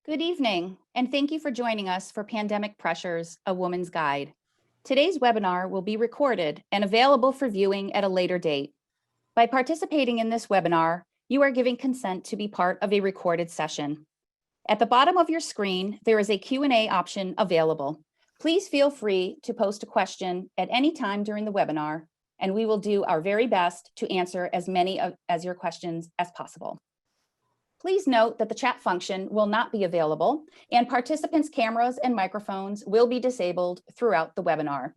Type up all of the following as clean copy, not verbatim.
Good evening, and thank you for joining us for Pandemic Pressures, A Woman's Guide. Today's webinar will be recorded and available for viewing at a later date. By participating in this webinar, you are giving consent to be part of a recorded session. At the bottom of your screen, there is a Q&A option available. Please feel free to post a question at any time during the webinar, and we will do our very best to answer as many as your questions as possible. Please note that the chat function will not be available, and participants' cameras and microphones will be disabled throughout the webinar.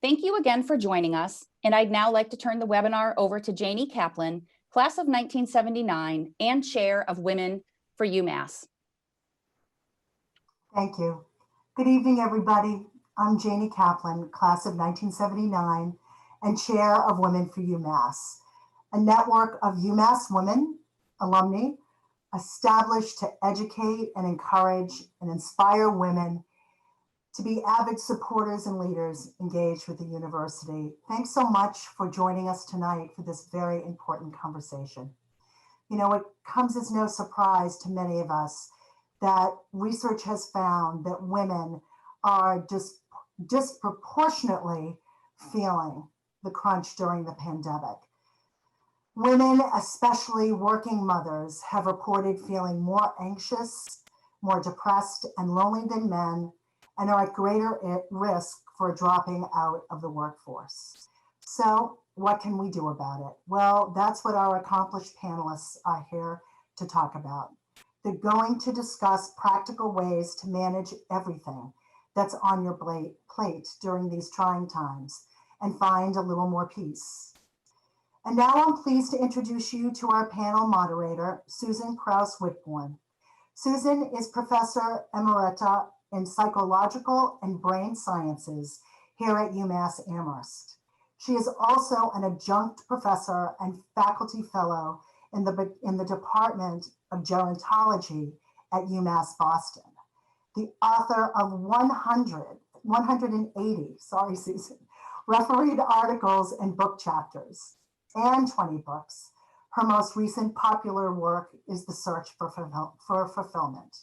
Thank you again for joining us, and I'd now like to turn the webinar over to Janie Kaplan, class of 1979 and chair of Women for UMass. Thank you. Good evening, everybody. I'm Janie Kaplan, class of 1979 and chair of Women for UMass, a network of UMass women, alumni, established to educate and encourage and inspire women to be avid supporters and leaders engaged with the university. Thanks so much for joining us tonight for this very important conversation. You know, it comes as no surprise to many of us that research has found that women are disproportionately feeling the crunch during the pandemic. Women, especially working mothers, have reported feeling more anxious, more depressed and lonely than men, and are at greater risk for dropping out of the workforce. So what can we do about it? Well, that's what our accomplished panelists are here to talk about. They're going to discuss practical ways to manage everything that's on your plate during these trying times and find a little more peace. And now I'm pleased to introduce you to our panel moderator, Susan Kraus-Whitbourne. Susan is Professor Emerita in Psychological and Brain Sciences here at UMass Amherst. She is also an adjunct professor and faculty fellow in the Department of Gerontology at UMass Boston. The author of 180, sorry Susan, refereed articles and book chapters, and 20 books. Her most recent popular work is The Search for Fulfillment.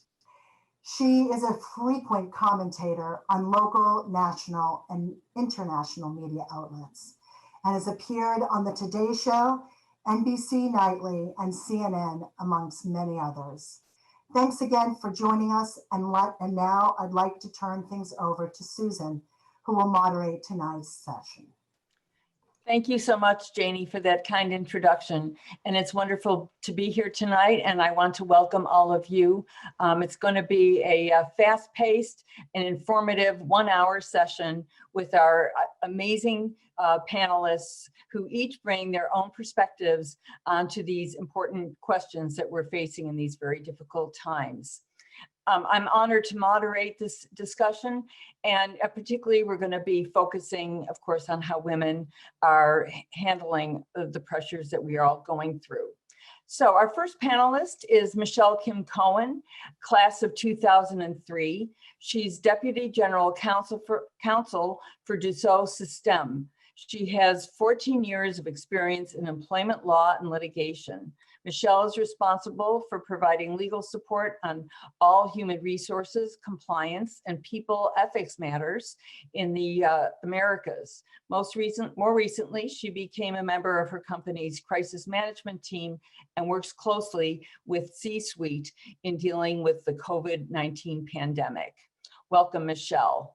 She is a frequent commentator on local, national, and international media outlets, and has appeared on The Today Show, NBC Nightly, and CNN, amongst many others. Thanks again for joining us, and now I'd like to turn things over to Susan, who will moderate tonight's session. Thank you so much, Janie, for that kind introduction. And it's wonderful to be here tonight, and I want to welcome all of you. It's going to be a fast-paced and informative one-hour session with our amazing panelists who each bring their own perspectives onto these important questions that we're facing in these very difficult times. I'm honored to moderate this discussion, and particularly we're going to be focusing, of course, on how women are handling the pressures that we are all going through. So our first panelist is Michelle Kim Cohen, class of 2003. She's Deputy General Counsel for Dassault Systèmes. She has 14 years of experience in employment law and litigation. Michelle is responsible for providing legal support on all human resources, compliance, and people ethics matters in the Americas. More recently, she became a member of her company's crisis management team and works closely with C-suite in dealing with the COVID-19 pandemic. Welcome, Michelle.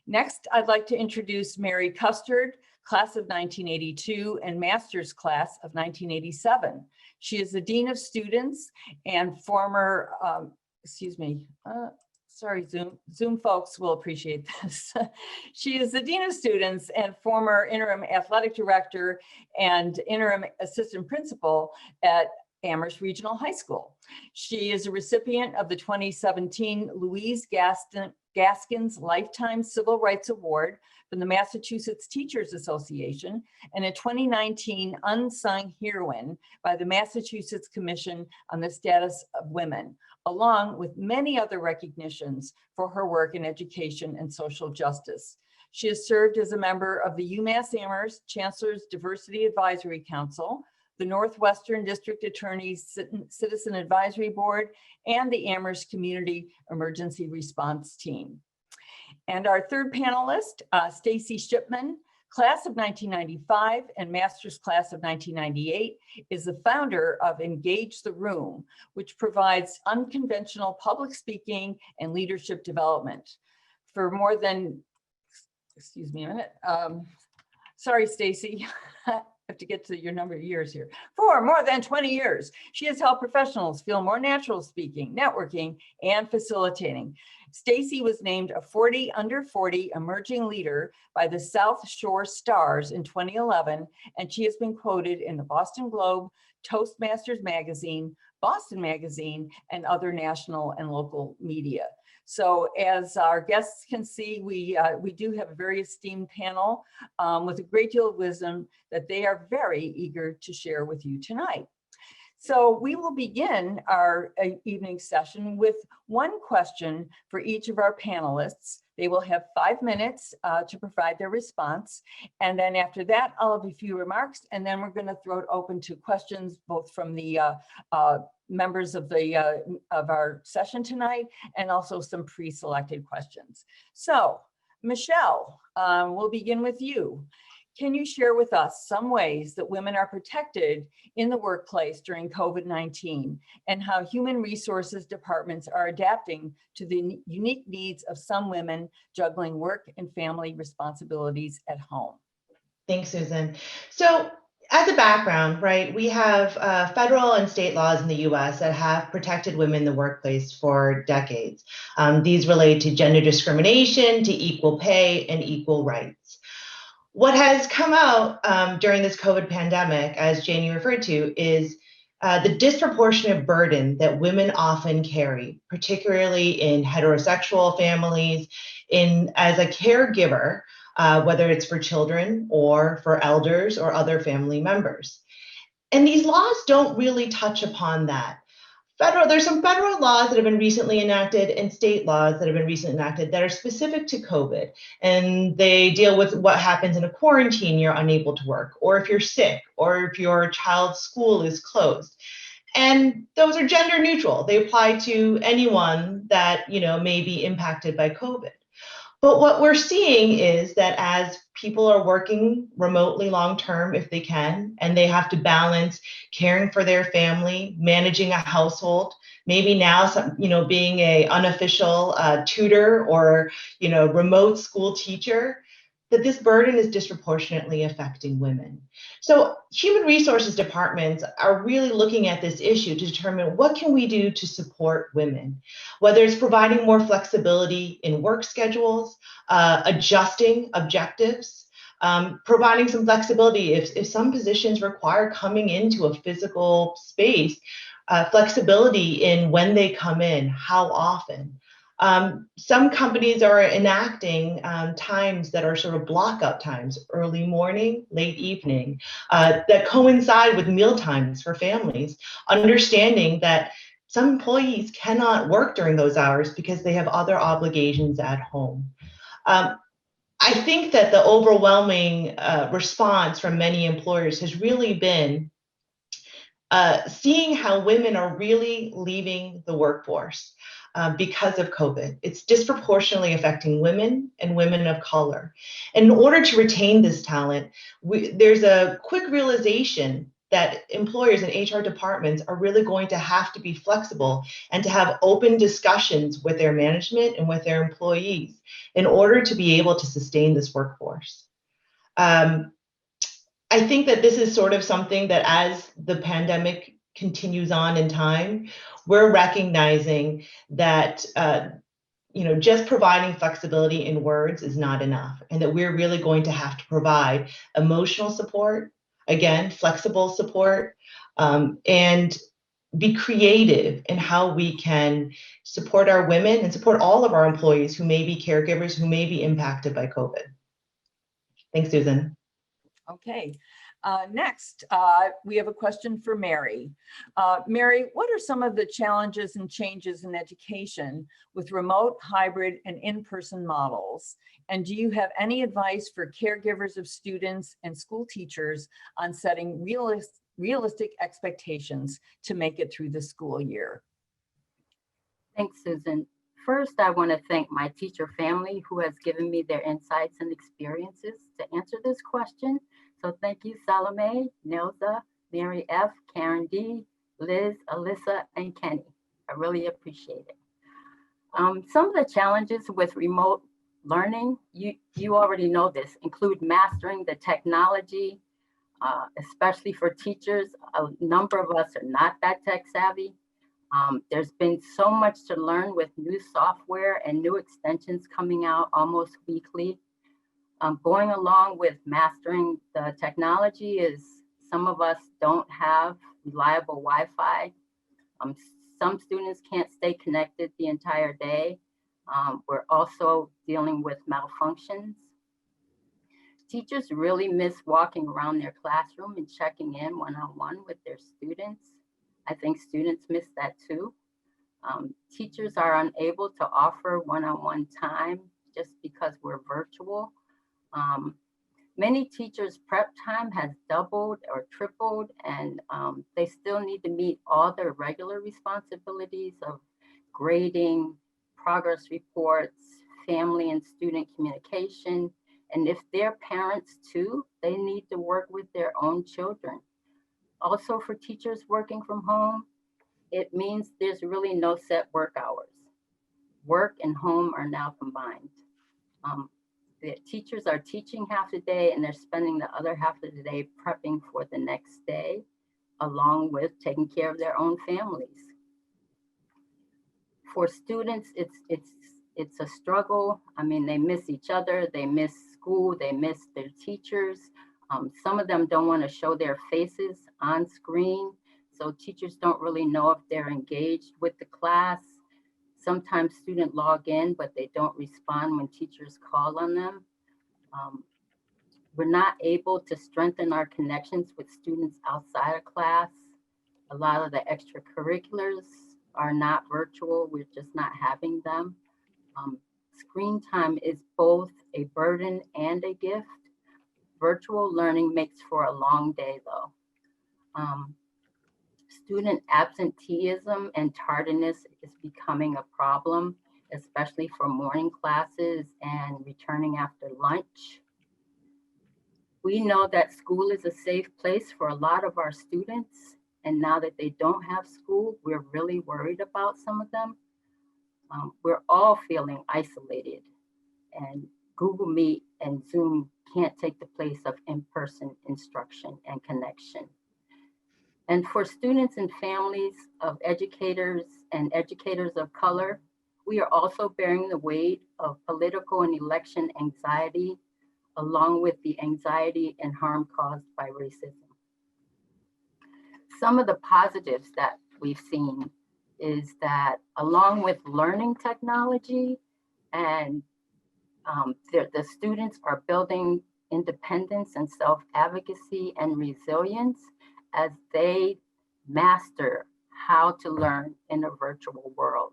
Next, I'd like to introduce Mary Custard, class of 1982 and master's class of 1987. She is the Dean of Students and former, sorry, Zoom folks will appreciate this. She is the Dean of Students and former interim athletic director and interim assistant principal at Amherst Regional High School. She is a recipient of the 2017 Louise Gaskins Lifetime Civil Rights Award from the Massachusetts Teachers Association and a 2019 Unsung Heroine by the Massachusetts Commission on the Status of Women, along with many other recognitions for her work in education and social justice. She has served as a member of the UMass Amherst Chancellor's Diversity Advisory Council, the Northwestern District Attorney's Citizen Advisory Board, and the Amherst Community Emergency Response Team. And our third panelist, Stacy Shipman, class of 1995 and master's class of 1998, is the founder of Engage the Room, which provides unconventional public speaking and leadership development. For more than, excuse me a minute, sorry, Stacy, I have to get to your number of years here. For more than 20 years, she has helped professionals feel more natural speaking, networking, and facilitating. Stacy was named a 40 under 40 emerging leader by the South Shore Stars in 2011, and she has been quoted in the Boston Globe, Toastmasters Magazine, Boston Magazine, and other national and local media. So as our guests can see, we do have a very esteemed panel with a great deal of wisdom that they are very eager to share with you tonight. So we will begin our evening session with one question for each of our panelists. They will have 5 minutes to provide their response. And then after that, I'll have a few remarks, and then we're going to throw it open to questions both from the members of our session tonight and also some pre-selected questions. So Michelle, we'll begin with you. Can you share with us some ways that women are protected in the workplace during COVID-19 and how human resources departments are adapting to the unique needs of some women juggling work and family responsibilities at home? Thanks, Susan. So as a background, right, we have federal and state laws in the US that have protected women in the workplace for decades. These relate to gender discrimination, to equal pay, and equal rights. What has come out during this COVID pandemic, as Janie referred to, is the disproportionate burden that women often carry, particularly in heterosexual families, as a caregiver, whether it's for children or for elders or other family members. And these laws don't really touch upon that. There's some federal laws that have been recently enacted and state laws that have been recently enacted that are specific to COVID. And they deal with what happens in a quarantine, you're unable to work, or if you're sick, or if your child's school is closed. And those are gender neutral. They apply to anyone that, may be impacted by COVID. But what we're seeing is that as people are working remotely long-term, if they can, and they have to balance caring for their family, managing a household, maybe now, being an unofficial tutor or, remote school teacher, that this burden is disproportionately affecting women. So human resources departments are really looking at this issue to determine what can we do to support women, whether it's providing more flexibility in work schedules, adjusting objectives, providing some flexibility if some positions require coming into a physical space, flexibility in when they come in, how often. Some companies are enacting times that are sort of block up times, early morning, late evening, that coincide with meal times for families, understanding that some employees cannot work during those hours because they have other obligations at home. I think that the overwhelming response from many employers has really been seeing how women are really leaving the workforce. Because of COVID. It's disproportionately affecting women and women of color. And in order to retain this talent, there's a quick realization that employers and HR departments are really going to have to be flexible and to have open discussions with their management and with their employees in order to be able to sustain this workforce. I think that this is sort of something that as the pandemic continues on in time, we're recognizing that just providing flexibility in words is not enough, and that we're really going to have to provide emotional support, again, flexible support, and be creative in how we can support our women and support all of our employees who may be caregivers, who may be impacted by COVID. Thanks, Susan. Okay. Next, we have a question for Mary. Mary, what are some of the challenges and changes in education with remote, hybrid, and in-person models? And do you have any advice for caregivers of students and school teachers on setting realistic expectations to make it through the school year? Thanks, Susan. First, I want to thank my teacher family who has given me their insights and experiences to answer this question. So thank you, Salome, Nelza, Mary F., Karen D., Liz, Alyssa, and Kenny. I really appreciate it. Some of the challenges with remote learning, you already know this, include mastering the technology, especially for teachers. A number of us are not that tech savvy. There's been so much to learn with new software and new extensions coming out almost weekly. Going along with mastering the technology is some of us don't have reliable Wi-Fi. Some students can't stay connected the entire day. We're also dealing with malfunctions. Teachers really miss walking around their classroom and checking in one-on-one with their students. I think students miss that too. Teachers are unable to offer one-on-one time just because we're virtual. Many teachers' prep time has doubled or tripled, and they still need to meet all their regular responsibilities of grading, progress reports, family and student communication. And if they're parents too, they need to work with their own children. Also, for teachers working from home, it means there's really no set work hours. Work and home are now combined. The teachers are teaching half the day and they're spending the other half of the day prepping for the next day, along with taking care of their own families. For students, it's a struggle. I mean, they miss each other, they miss school, they miss their teachers. Some of them don't want to show their faces on screen, so teachers don't really know if they're engaged with the class. Sometimes students log in, but they don't respond when teachers call on them. We're not able to strengthen our connections with students outside of class. A lot of the extracurriculars are not virtual. We're just not having them. Screen time is both a burden and a gift. Virtual learning makes for a long day though. Student absenteeism and tardiness is becoming a problem, especially for morning classes and returning after lunch. We know that school is a safe place for a lot of our students, and now that they don't have school, we're really worried about some of them. We're all feeling isolated, and Google Meet and Zoom can't take the place of in-person instruction and connection. And for students and families of educators and educators of color, we are also bearing the weight of political and election anxiety, along with the anxiety and harm caused by racism. Some of the positives that we've seen is that along with learning technology and the students are building independence and self-advocacy and resilience as they master how to learn in a virtual world.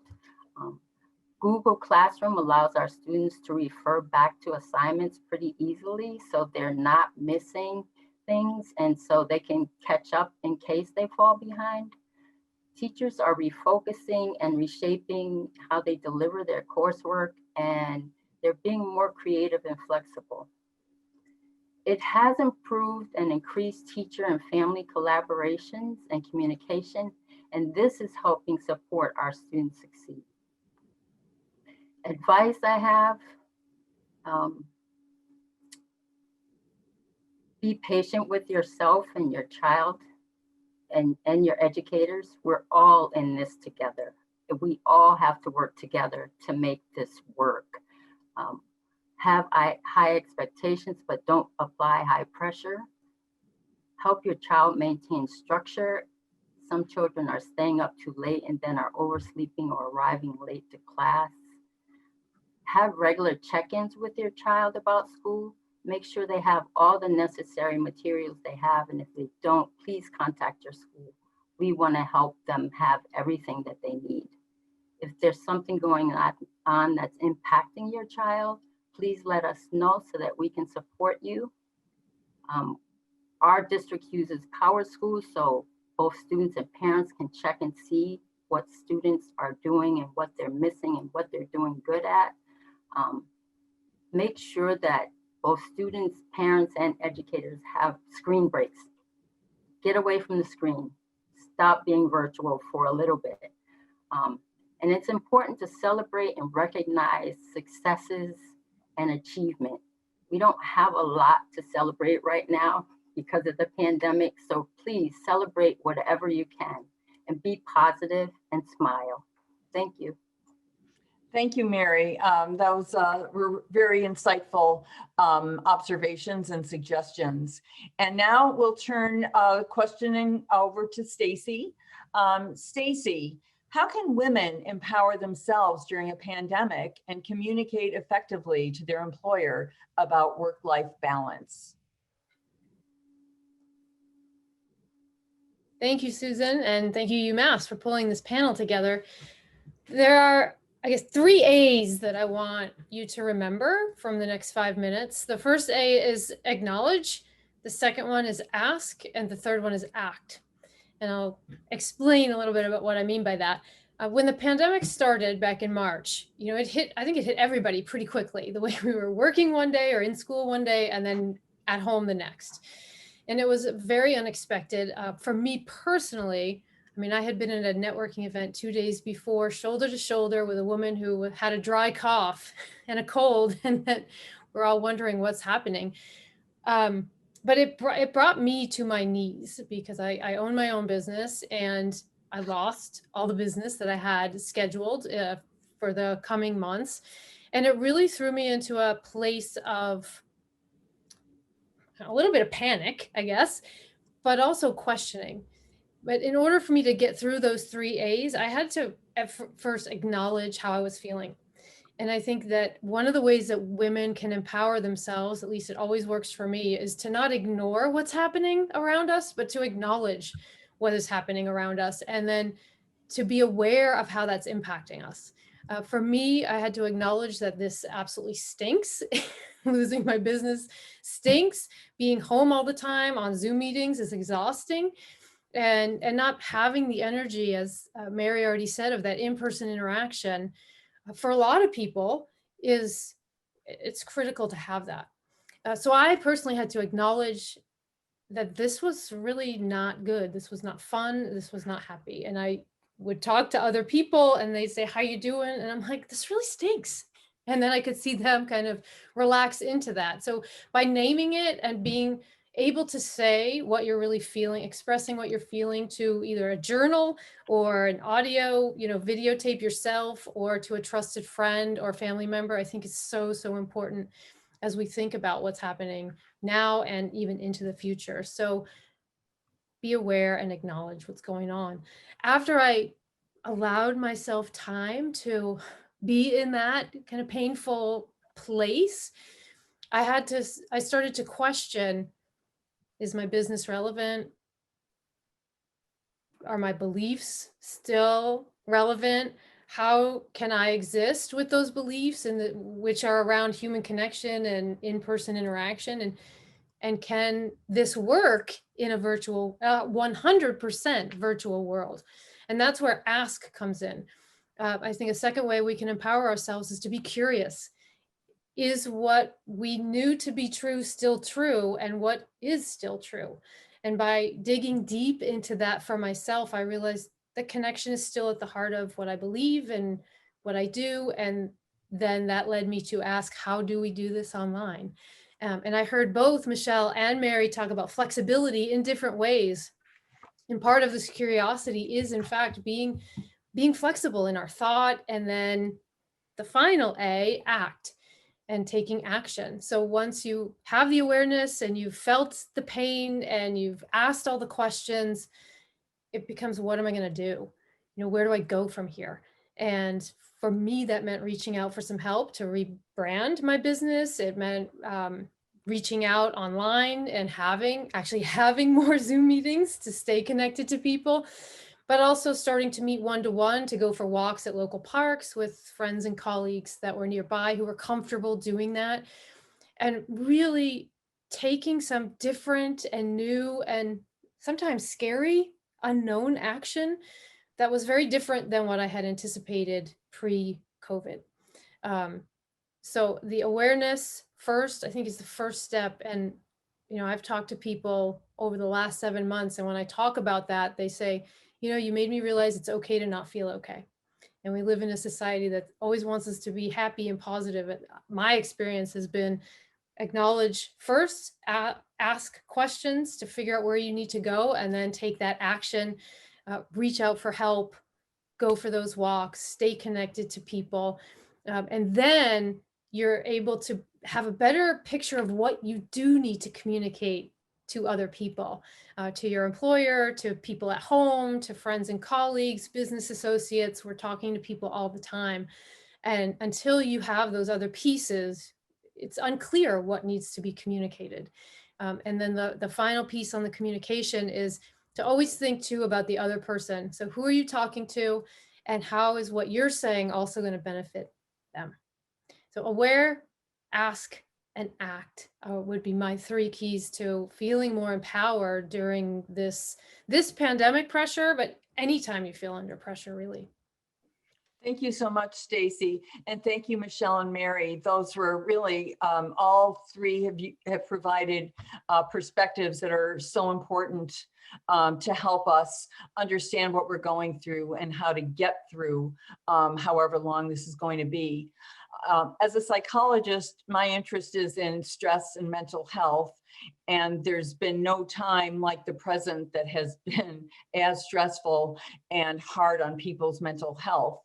Google Classroom allows our students to refer back to assignments pretty easily, so they're not missing things, and so they can catch up in case they fall behind. Teachers are refocusing and reshaping how they deliver their coursework, and they're being more creative and flexible. It has improved and increased teacher and family collaborations and communication, and this is helping support our students succeed. Advice I have, be patient with yourself and your child and your educators. We're all in this together. We all have to work together to make this work. Have high expectations, but don't apply high pressure. Help your child maintain structure. Some children are staying up too late and then are oversleeping or arriving late to class. Have regular check-ins with your child about school. Make sure they have all the necessary materials they have, and if they don't, please contact your school. We want to help them have everything that they need. If there's something going on that's impacting your child, please let us know so that we can support you. Our district uses Power School, so both students and parents can check and see what students are doing and what they're missing and what they're doing good at. Make sure that both students, parents, and educators have screen breaks. Get away from the screen. Stop being virtual for a little bit. And it's important to celebrate and recognize successes and achievement. We don't have a lot to celebrate right now because of the pandemic, so please celebrate whatever you can and be positive and smile. Thank you. Thank you, Mary. Those were very insightful observations and suggestions. And now we'll turn questioning over to Stacy. Stacy, how can women empower themselves during a pandemic and communicate effectively to their employer about work-life balance? Thank you, Susan, and thank you, UMass, for pulling this panel together. There are, I guess, 3 A's that I want you to remember from the next 5 minutes. The first A is acknowledge, the second one is ask, and the third one is act. And I'll explain a little bit about what I mean by that. When the pandemic started back in March, I think it hit everybody pretty quickly, the way we were working one day or in school one day and then at home the next. And it was very unexpected. For me personally, I had been at a networking event 2 days before, shoulder to shoulder with a woman who had a dry cough and a cold, and that we're all wondering what's happening. But it brought me to my knees because I own my own business and I lost all the business that I had scheduled for the coming months. And it really threw me into a place of a little bit of panic, I guess, but also questioning. But in order for me to get through those 3 A's, I had to at first acknowledge how I was feeling. And I think that one of the ways that women can empower themselves, at least it always works for me, is to not ignore what's happening around us, but to acknowledge what is happening around us, and then to be aware of how that's impacting us. For me, I had to acknowledge that this absolutely stinks. Losing my business stinks. Being home all the time on Zoom meetings is exhausting. And not having the energy, as Mary already said, of that in-person interaction, for a lot of people it's critical to have that. So I personally had to acknowledge that this was really not good. This was not fun. This was not happy. And I would talk to other people and they'd say, how you doing? And I'm like, this really stinks. And then I could see them kind of relax into that. So by naming it and being able to say what you're really feeling, expressing what you're feeling to either a journal or an audio, videotape yourself, or to a trusted friend or family member, I think is so, so important as we think about what's happening now and even into the future. So be aware and acknowledge what's going on. After I allowed myself time to be in that kind of painful place, I started to question, is my business relevant? Are my beliefs still relevant? How can I exist with those beliefs which are around human connection and in-person interaction? And can this work in a virtual, 100% virtual world? And that's where ask comes in. I think a second way we can empower ourselves is to be curious. Is what we knew to be true still true, and what is still true? And by digging deep into that for myself, I realized the connection is still at the heart of what I believe and what I do. And then that led me to ask, how do we do this online? And I heard both Michelle and Mary talk about flexibility in different ways. And part of this curiosity is, in fact, being flexible in our thought. And then the final A, act, and taking action. So once you have the awareness and you've felt the pain and you've asked all the questions, it becomes, what am I going to do? Where do I go from here? And for me, that meant reaching out for some help to rebrand my business. It meant reaching out online and having more Zoom meetings to stay connected to people, but also starting to meet one-to-one, to go for walks at local parks with friends and colleagues that were nearby who were comfortable doing that. And really taking some different and new and sometimes scary, unknown action that was very different than what I had anticipated pre-COVID. So the awareness first, I think, is the first step. And, I've talked to people over the last 7 months, and when I talk about that, they say, you made me realize it's okay to not feel okay. And we live in a society that always wants us to be happy and positive. And my experience has been acknowledge first, ask questions to figure out where you need to go, and then take that action, reach out for help, go for those walks, stay connected to people. And then you're able to have a better picture of what you do need to communicate to other people, to your employer, to people at home, to friends and colleagues, business associates. We're talking to people all the time. And until you have those other pieces, it's unclear what needs to be communicated. And then the final piece on the communication is to always think too about the other person. So who are you talking to, and how is what you're saying also going to benefit them? So aware, ask, and act would be my 3 keys to feeling more empowered during this pandemic pressure, but anytime you feel under pressure, really. Thank you so much, Stacy, and thank you, Michelle and Mary. Those were really all 3 have provided perspectives that are so important to help us understand what we're going through and how to get through however long this is going to be. As a psychologist, my interest is in stress and mental health, and there's been no time like the present that has been as stressful and hard on people's mental health.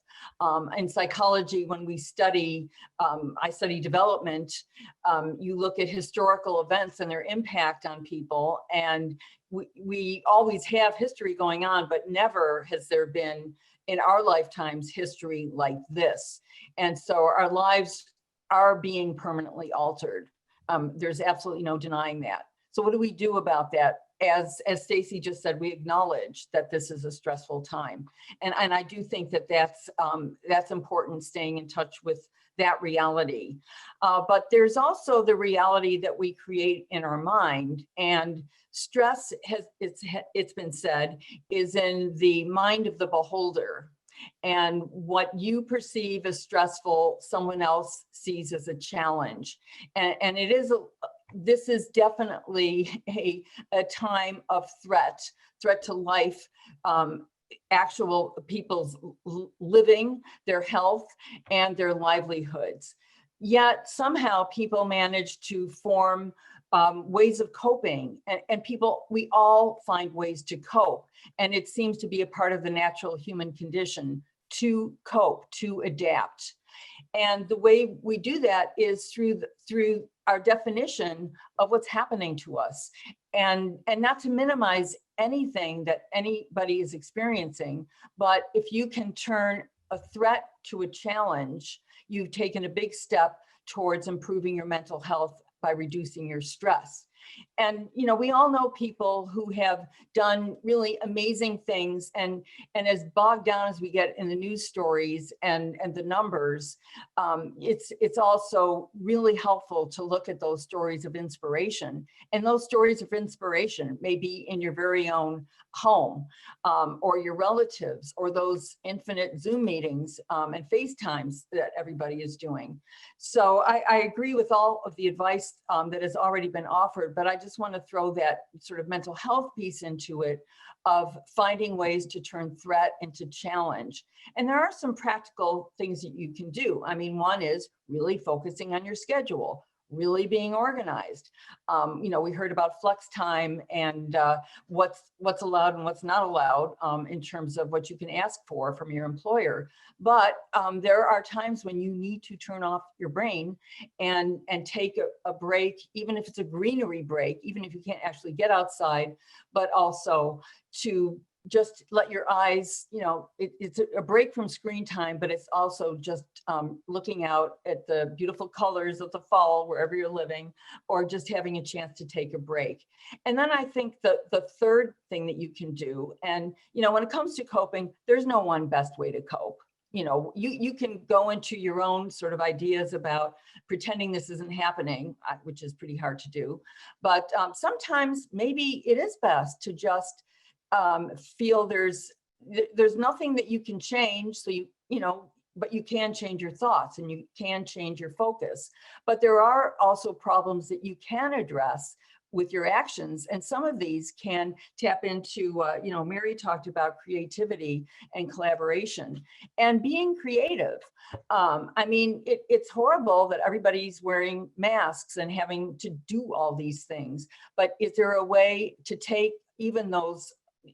In psychology, when we study, I study development, you look at historical events and their impact on people, and we always have history going on, but never has there been in our lifetimes history like this. And so our lives are being permanently altered. There's absolutely no denying that. So what do we do about that? As Stacy just said, we acknowledge that this is a stressful time. And I do think that that's important, staying in touch with that reality. But there's also the reality that we create in our mind. And stress, it's been said, is in the mind of the beholder. And what you perceive as stressful, someone else sees as a challenge. And this is definitely a time of threat to life, actual people's living, their health, and their livelihoods. Yet somehow people manage to form ways of coping, and we all find ways to cope. And it seems to be a part of the natural human condition to cope, to adapt. And the way we do that is through our definition of what's happening to us, and not to minimize anything that anybody is experiencing. But if you can turn a threat to a challenge, you've taken a big step towards improving your mental health by reducing your stress. And, we all know people who have done really amazing things, and as bogged down as we get in the news stories and the numbers, it's also really helpful to look at those stories of inspiration. And those stories of inspiration may be in your very own home, or your relatives, or those infinite Zoom meetings and FaceTimes that everybody is doing. So I agree with all of the advice that has already been offered, but I just want to throw that sort of mental health piece into it, of finding ways to turn threat into challenge. And there are some practical things that you can do. I mean, one is really focusing on your schedule, really being organized. We heard about flex time and what's allowed and what's not allowed in terms of what you can ask for from your employer. But there are times when you need to turn off your brain and take a break, even if it's a greenery break, even if you can't actually get outside, but also to just let your eyes, it's a break from screen time, but it's also just looking out at the beautiful colors of the fall wherever you're living, or just having a chance to take a break. And then I think the third thing that you can do, and when it comes to coping, there's no one best way to cope. you can go into your own sort of ideas about pretending this isn't happening, which is pretty hard to do. But sometimes maybe it is best to just feel there's nothing that you can change. So but you can change your thoughts and you can change your focus. But there are also problems that you can address with your actions. And some of these can tap into, Mary talked about creativity and collaboration and being creative. It's horrible that everybody's wearing masks and having to do all these things. But is there a way to take even those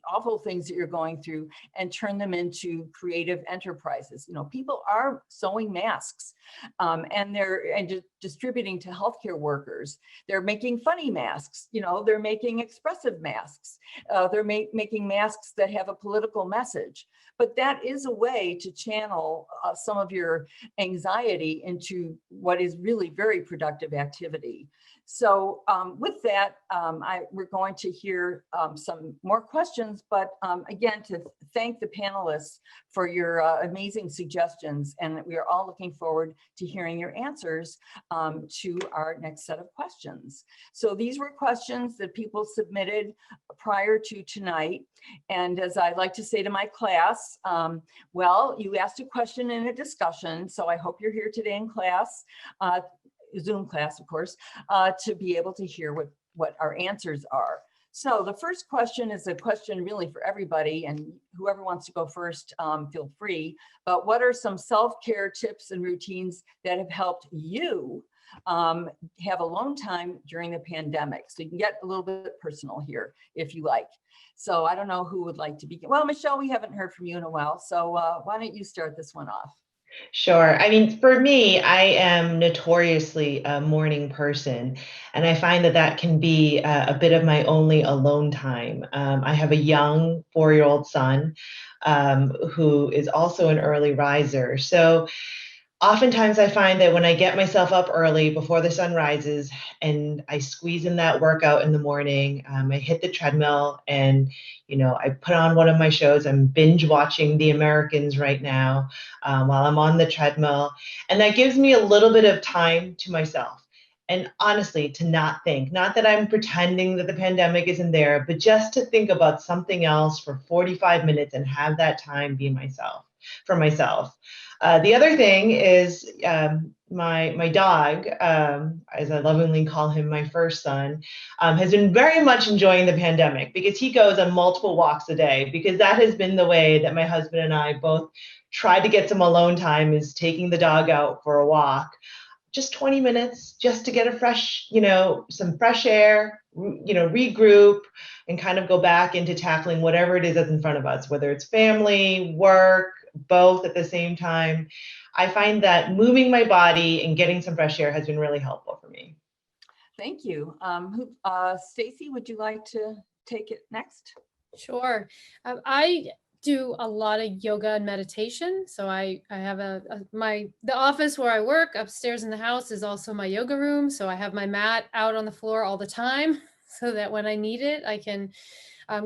awful things that you're going through and turn them into creative enterprises? People are sewing masks and they're distributing to healthcare workers. They're making funny masks, they're making expressive masks. They're making masks that have a political message. But that is a way to channel some of your anxiety into what is really very productive activity. So with that, we're going to hear some more questions, but again, to thank the panelists for your amazing suggestions. And we are all looking forward to hearing your answers to our next set of questions. So these were questions that people submitted prior to tonight. And as I like to say to my class, well, you asked a question in a discussion, so I hope you're here today in class. Zoom class, of course, to be able to hear what our answers are. So the first question is a question really for everybody, and whoever wants to go first, feel free. But what are some self-care tips and routines that have helped you have alone time during the pandemic? So you can get a little bit personal here if you like. So I don't know who would like to begin. Well, Michelle, we haven't heard from you in a while, so why don't you start this one off? Sure. For me, I am notoriously a morning person, and I find that can be a bit of my only alone time. I have a young 4-year-old son who is also an early riser. So oftentimes I find that when I get myself up early before the sun rises and I squeeze in that workout in the morning, I hit the treadmill and, I put on one of my shows. I'm binge watching The Americans right now while I'm on the treadmill. And that gives me a little bit of time to myself. And honestly, to not think, not that I'm pretending that the pandemic isn't there, but just to think about something else for 45 minutes and have that time be for myself. The other thing is my dog, as I lovingly call him, my first son, has been very much enjoying the pandemic because he goes on multiple walks a day, because that has been the way that my husband and I both tried to get some alone time, is taking the dog out for a walk. Just 20 minutes just to get a fresh, some fresh air, regroup and kind of go back into tackling whatever it is that's in front of us, whether it's family, work, both at the same time. I find that moving my body and getting some fresh air has been really helpful for me. Thank you. Stacy, would you like to take it next? Sure. I do a lot of yoga and meditation. So I have the office where I work upstairs in the house is also my yoga room. So I have my mat out on the floor all the time so that when I need it, I can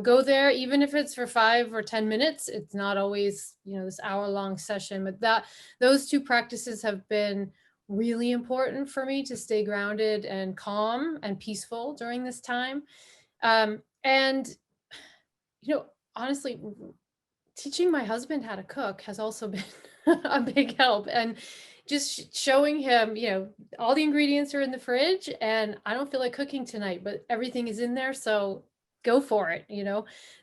go there, even if it's for 5 or 10 minutes. It's not always, this hour-long session, but those two practices have been really important for me to stay grounded and calm and peaceful during this time. And honestly, teaching my husband how to cook has also been a big help, and just showing him, all the ingredients are in the fridge and I don't feel like cooking tonight, but everything is in there. So go for it.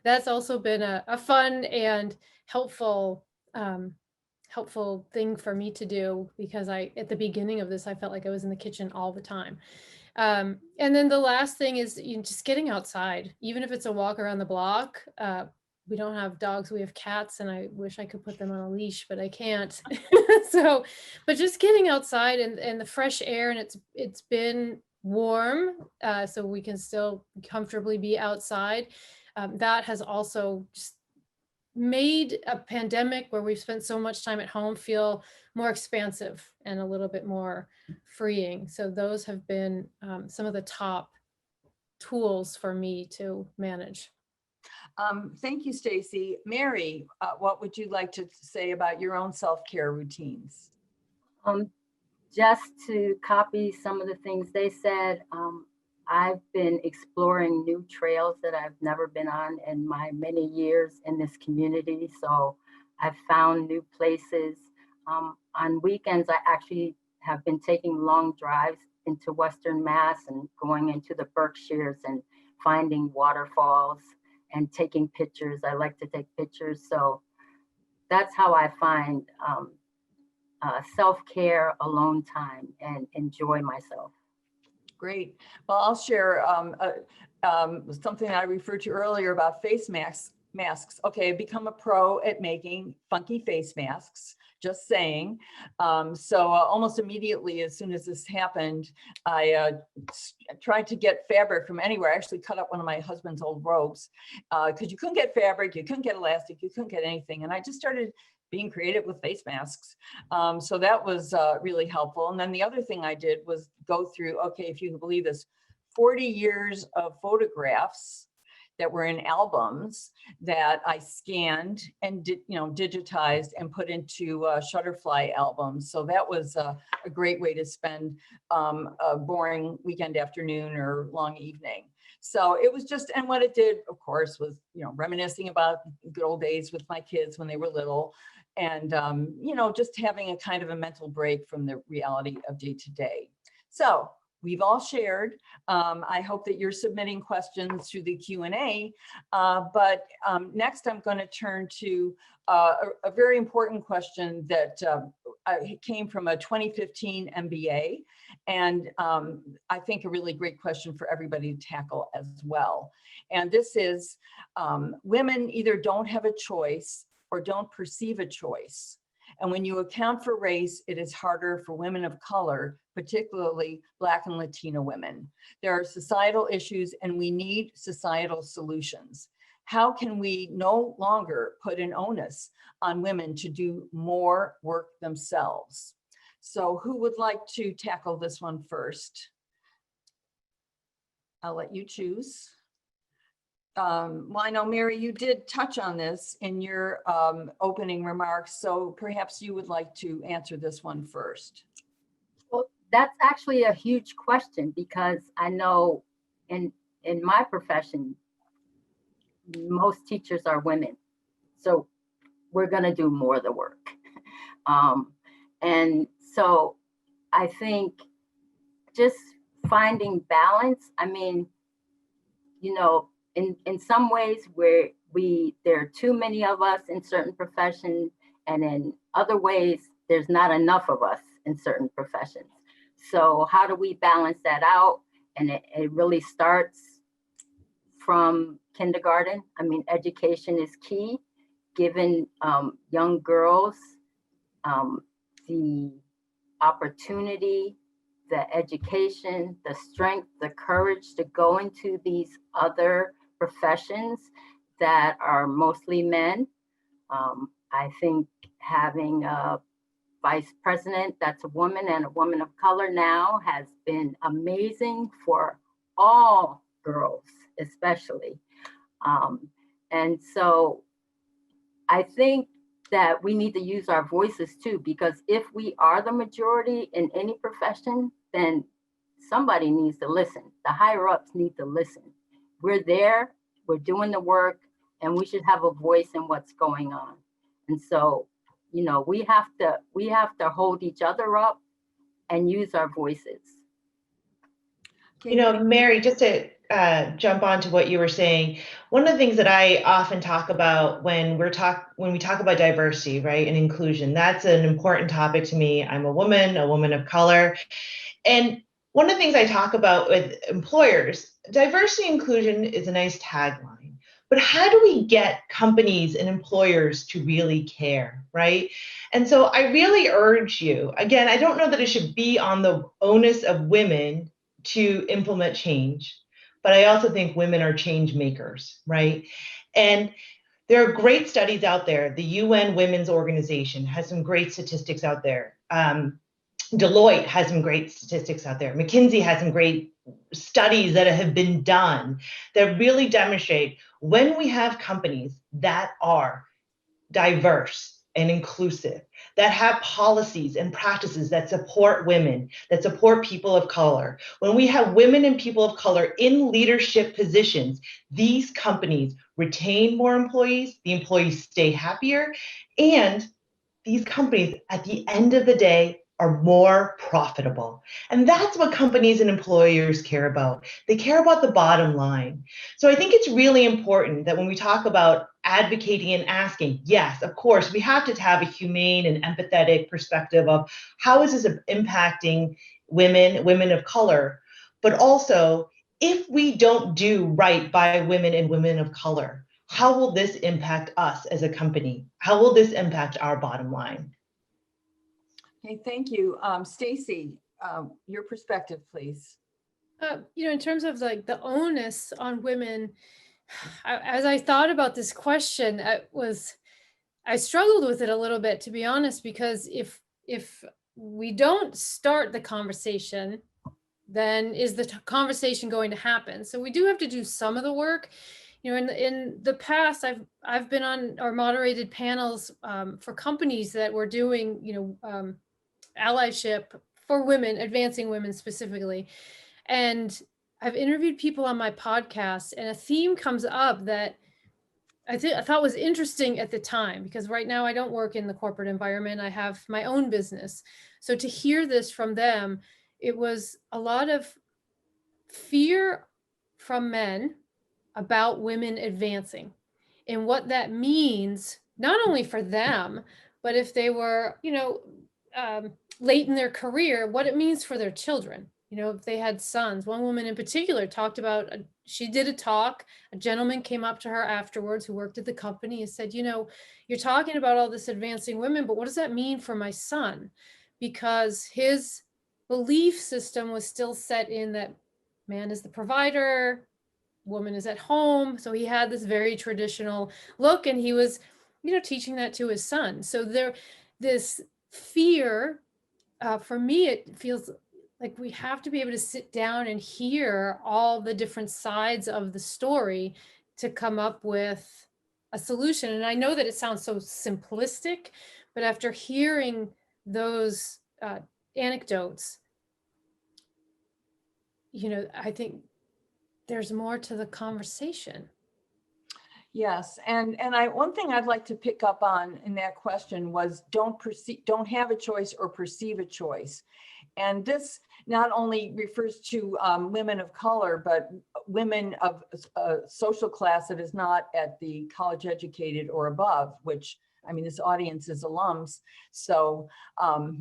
That's also been a fun and helpful thing for me to do, because at the beginning of this, I felt like I was in the kitchen all the time. And then the last thing is just getting outside, even if it's a walk around the block. We don't have dogs, we have cats, and I wish I could put them on a leash, but I can't. But just getting outside and the fresh air, and it's been warm, so we can still comfortably be outside. That has also just made a pandemic where we've spent so much time at home feel more expansive and a little bit more freeing. So those have been some of the top tools for me to manage. Thank you, Stacy. Mary, what would you like to say about your own self-care routines? Just to copy some of the things they said, I've been exploring new trails that I've never been on in my many years in this community. So I've found new places. On weekends, I actually have been taking long drives into Western Mass and going into the Berkshires and finding waterfalls and taking pictures. I like to take pictures. So that's how I find self-care, alone time, and enjoy myself. Great. Well, I'll share something I referred to earlier about face masks. Okay, I've become a pro at making funky face masks, just saying. So almost immediately, as soon as this happened, I tried to get fabric from anywhere. I actually cut up one of my husband's old robes because you couldn't get fabric, you couldn't get elastic, you couldn't get anything. And I just started being creative with face masks. So that was really helpful. And then the other thing I did was go through, okay, if you can believe this, 40 years of photographs that were in albums that I scanned and digitized and put into Shutterfly albums. So that was a great way to spend a boring weekend afternoon or long evening. So it was just, and what it did, of course, was, reminiscing about good old days with my kids when they were little, and, just having a kind of a mental break from the reality of day to day. So we've all shared. I hope that you're submitting questions through the Q&A, but next I'm going to turn to a very important question that came from a 2015 MBA, and I think a really great question for everybody to tackle as well. And this is, women either don't have a choice or don't perceive a choice. And when you account for race, it is harder for women of color, particularly Black and Latino women. There are societal issues and we need societal solutions. How can we no longer put an onus on women to do more work themselves? So who would like to tackle this one first? I'll let you choose. Well, I know, Mary, you did touch on this in your opening remarks, so perhaps you would like to answer this one first. Well, that's actually a huge question, because I know in my profession, most teachers are women. So we're going to do more of the work. And so I think just finding balance, I mean, in some ways where there are too many of us in certain professions, and in other ways, there's not enough of us in certain professions. So how do we balance that out? And it really starts from kindergarten. I mean, education is key, giving young girls the opportunity, the education, the strength, the courage to go into these other professions that are mostly men. I think having a vice president that's a woman and a woman of color now has been amazing for all girls, especially. And so I think that we need to use our voices too, because if we are the majority in any profession, then somebody needs to listen. The higher ups need to listen. We're there, we're doing the work, and we should have a voice in what's going on. And so, we have to hold each other up and use our voices. Mary, just to jump on to what you were saying, one of the things that I often talk about when we talk about diversity, right, and inclusion, that's an important topic to me. I'm a woman of color. And one of the things I talk about with employers, diversity inclusion is a nice tagline, but how do we get companies and employers to really care, right? And so I really urge you, again, I don't know that it should be on the onus of women to implement change, but I also think women are change makers, right? And there are great studies out there. The UN Women's Organization has some great statistics out there. Deloitte has some great statistics out there. McKinsey has some great studies that have been done that really demonstrate When we have companies that are diverse and inclusive, that have policies and practices that support women, that support people of color, when we have women and people of color in leadership positions, these companies retain more employees, the employees stay happier, and these companies, at the end of the day, are more profitable. And that's what companies and employers care about. They care about the bottom line. So I think it's really important that when we talk about advocating and asking, yes, of course, we have to have a humane and empathetic perspective of how is this impacting women of color, but also if we don't do right by women and women of color, how will this impact us as a company? How will this impact our bottom line? Okay, thank you. Stacy, your perspective, please. In terms of like the onus on women, as I thought about this question, I struggled with it a little bit, to be honest, because if we don't start the conversation, then is the conversation going to happen? So we do have to do some of the work. In the past, I've been on or moderated panels for companies that were doing, allyship for women, advancing women specifically. And I've interviewed people on my podcast, and a theme comes up that I thought was interesting at the time, because right now I don't work in the corporate environment. I have my own business. So to hear this from them, it was a lot of fear from men about women advancing and what that means, not only for them, but if they were, late in their career, what it means for their children. If they had sons. One woman in particular talked about, she did a talk, a gentleman came up to her afterwards who worked at the company and said, you're talking about all this advancing women, but what does that mean for my son? Because his belief system was still set in that man is the provider, woman is at home. So he had this very traditional look, and he was, teaching that to his son. So this fear, for me, it feels like we have to be able to sit down and hear all the different sides of the story to come up with a solution. And I know that it sounds so simplistic, but after hearing those anecdotes, I think there's more to the conversation. Yes, and one thing I'd like to pick up on in that question was don't have a choice or perceive a choice. And this not only refers to women of color, but women of social class that is not at the college educated or above, which, I mean, this audience is alums. So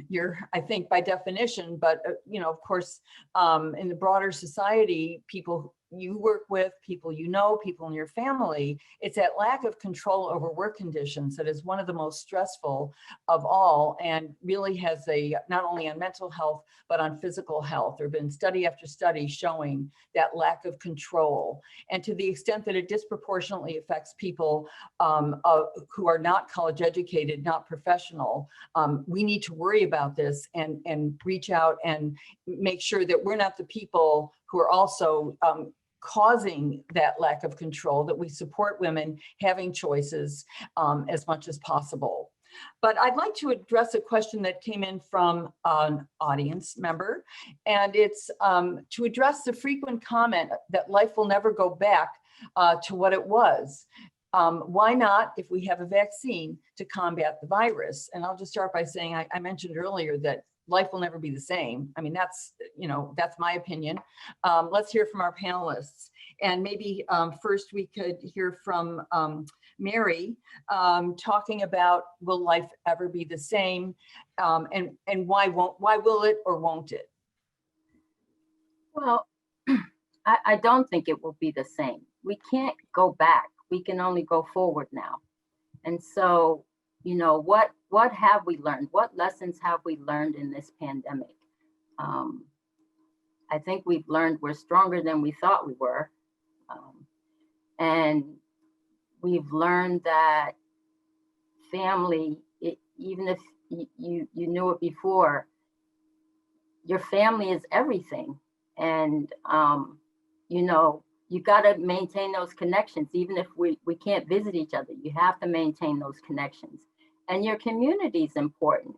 you're, I think by definition, but of course, in the broader society, people you work with, people people in your family, it's that lack of control over work conditions that is one of the most stressful of all, and really has not only on mental health, but on physical health. There have been study after study showing that lack of control. And to the extent that it disproportionately affects people who are not college educated, not professional, we need to worry about this and reach out and make sure that we're not the people who are also causing that lack of control, that we support women having choices as much as possible. But I'd like to address a question that came in from an audience member, and it's to address the frequent comment that life will never go back to what it was. Why not, if we have a vaccine to combat the virus? And I'll just start by saying, I mentioned earlier that life will never be the same. I mean, that's my opinion. Let's hear from our panelists. And maybe first we could hear from Mary talking about, will life ever be the same? And why will it or won't it? Well, I don't think it will be the same. We can't go back. We can only go forward now. And so, what have we learned? What lessons have we learned in this pandemic? I think we've learned we're stronger than we thought we were. And we've learned that family, even if you knew it before, your family is everything. And, you got to maintain those connections. Even if we can't visit each other, you have to maintain those connections. And your community is important.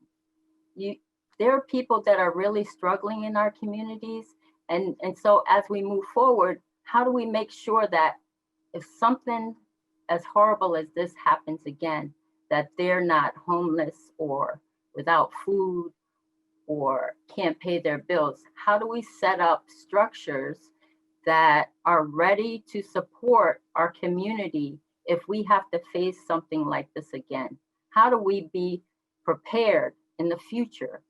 There are people that are really struggling in our communities. And so as we move forward, how do we make sure that if something as horrible as this happens again, that they're not homeless or without food or can't pay their bills? How do we set up structures that are ready to support our community if we have to face something like this again? How do we be prepared in the future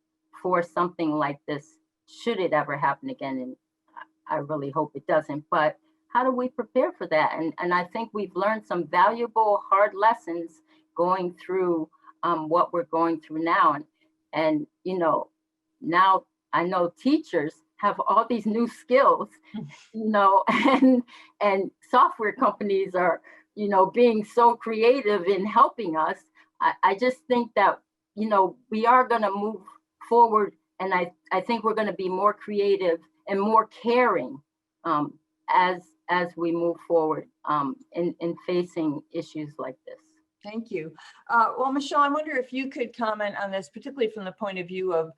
for something like this, should it ever happen again? And I really hope it doesn't, but how do we prepare for that? And I think we've learned some valuable, hard lessons going through what we're going through now. And you know, now I know teachers have all these new skills, you know, and software companies are, you know, being so creative in helping us. I just think that, you know, we are going to move forward, and I think we're going to be more creative and more caring as we move forward in facing issues like this. Thank you. Well, Michelle, I wonder if you could comment on this, particularly from the point of view of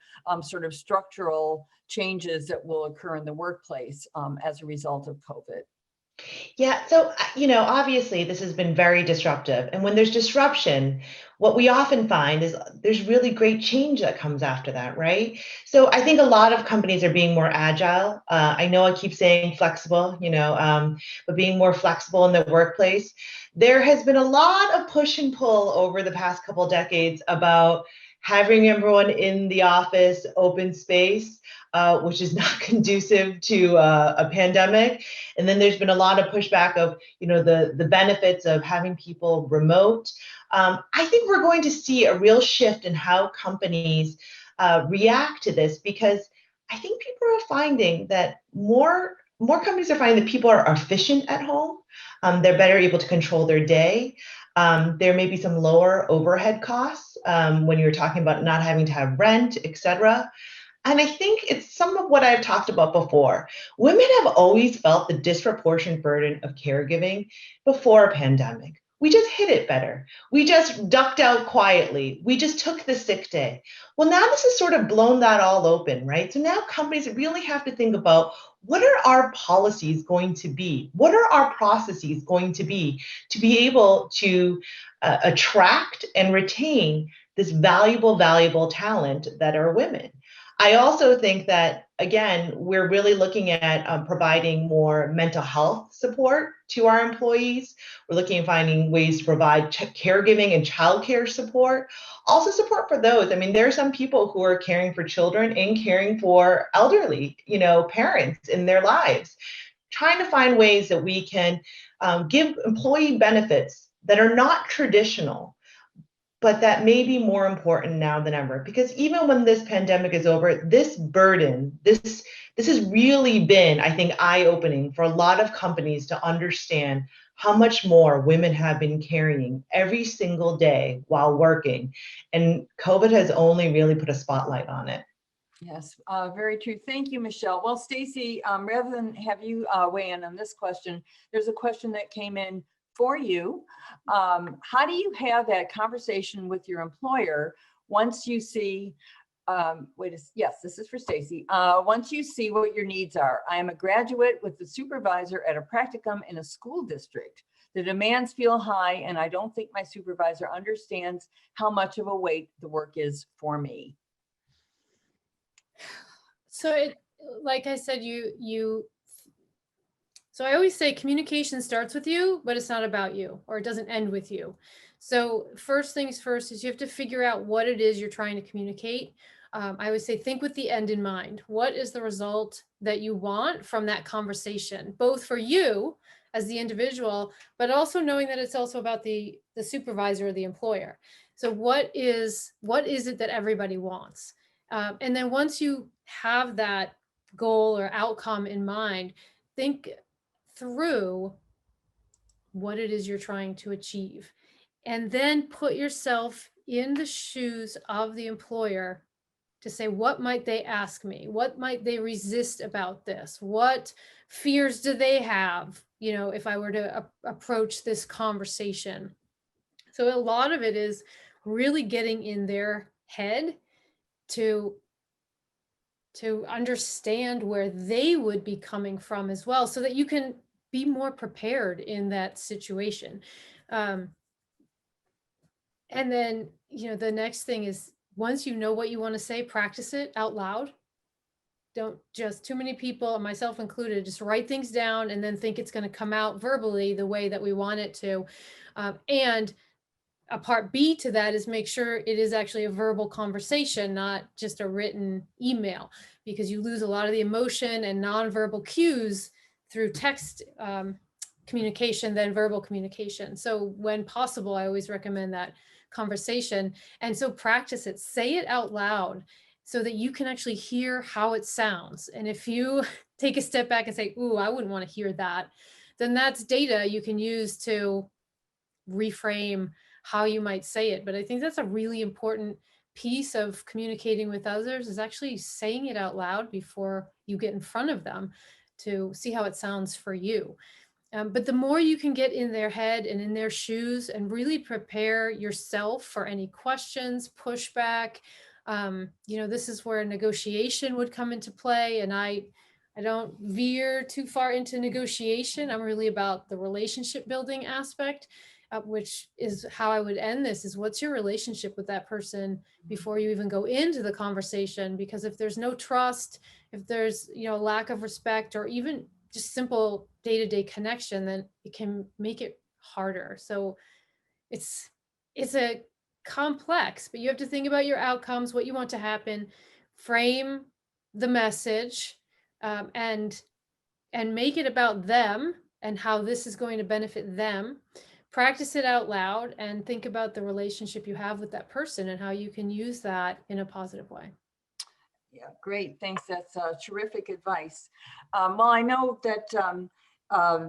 sort of structural changes that will occur in the workplace as a result of COVID. Yeah, so, obviously this has been very disruptive. And when there's disruption, what we often find is there's really great change that comes after that, right? So I think a lot of companies are being more agile. I know I keep saying flexible, but being more flexible in the workplace. There has been a lot of push and pull over the past couple decades about having everyone in the office, open space, which is not conducive to a pandemic. And then there's been a lot of pushback of, the benefits of having people remote. I think we're going to see a real shift in how companies react to this, because I think people are finding that more companies are finding that people are efficient at home. They're better able to control their day. There may be some lower overhead costs when you're talking about not having to have rent, et cetera. And I think it's some of what I've talked about before. Women have always felt the disproportionate burden of caregiving before a pandemic. We just hid it better. We just ducked out quietly. We just took the sick day. Well, now this has sort of blown that all open, right? So now companies really have to think about, what are our policies going to be? What are our processes going to be able to attract and retain this valuable talent that are women? I also think that, again, we're really looking at providing more mental health support to our employees. We're looking at finding ways to provide caregiving and childcare support. Also support for those. I mean, there are some people who are caring for children and caring for elderly, parents in their lives. Trying to find ways that we can give employee benefits that are not traditional, but that may be more important now than ever. Because even when this pandemic is over, this burden, this has really been, I think, eye-opening for a lot of companies to understand how much more women have been carrying every single day while working. And COVID has only really put a spotlight on it. Yes, very true. Thank you, Michelle. Well, Stacy, rather than have you weigh in on this question, there's a question that came in for you. How do you have that conversation with your employer once you see, yes, this is for Stacy. Once you see what your needs are. I am a graduate with the supervisor at a practicum in a school district. The demands feel high, and I don't think my supervisor understands how much of a weight the work is for me. So like I said, so I always say communication starts with you, but it's not about you, or it doesn't end with you. So first things first is you have to figure out what it is you're trying to communicate. I always say, think with the end in mind. What is the result that you want from that conversation, both for you as the individual, but also knowing that it's also about the supervisor or the employer. So what is it that everybody wants? And then once you have that goal or outcome in mind, think through what it is you're trying to achieve, and then put yourself in the shoes of the employer to say, what might they ask me? What might they resist about this? What fears do they have, you know, if I were to approach this conversation? So a lot of it is really getting in their head to understand where they would be coming from as well, so that you can be more prepared in that situation. And then, you know, the next thing is, once you know what you want to say, practice it out loud. Don't just, too many people, myself included, just write things down and then think it's going to come out verbally the way that we want it to. And a part B to that is make sure it is actually a verbal conversation, not just a written email, because you lose a lot of the emotion and nonverbal cues through text communication than verbal communication. So when possible, I always recommend that conversation. And so practice it, say it out loud so that you can actually hear how it sounds. And if you take a step back and say, ooh, I wouldn't want to hear that, then that's data you can use to reframe how you might say it. But I think that's a really important piece of communicating with others, is actually saying it out loud before you get in front of them to see how it sounds for you. But the more you can get in their head and in their shoes and really prepare yourself for any questions, pushback, you know, this is where negotiation would come into play. And I don't veer too far into negotiation. I'm really about the relationship building aspect, which is how I would end this, is what's your relationship with that person before you even go into the conversation? Because if there's no trust, if there's, you know, lack of respect, or even just simple day-to-day connection, then it can make it harder. So it's a complex, but you have to think about your outcomes, what you want to happen, frame the message, and make it about them and how this is going to benefit them. Practice it out loud and think about the relationship you have with that person and how you can use that in a positive way. Yeah, great. Thanks. That's terrific advice. Well, I know that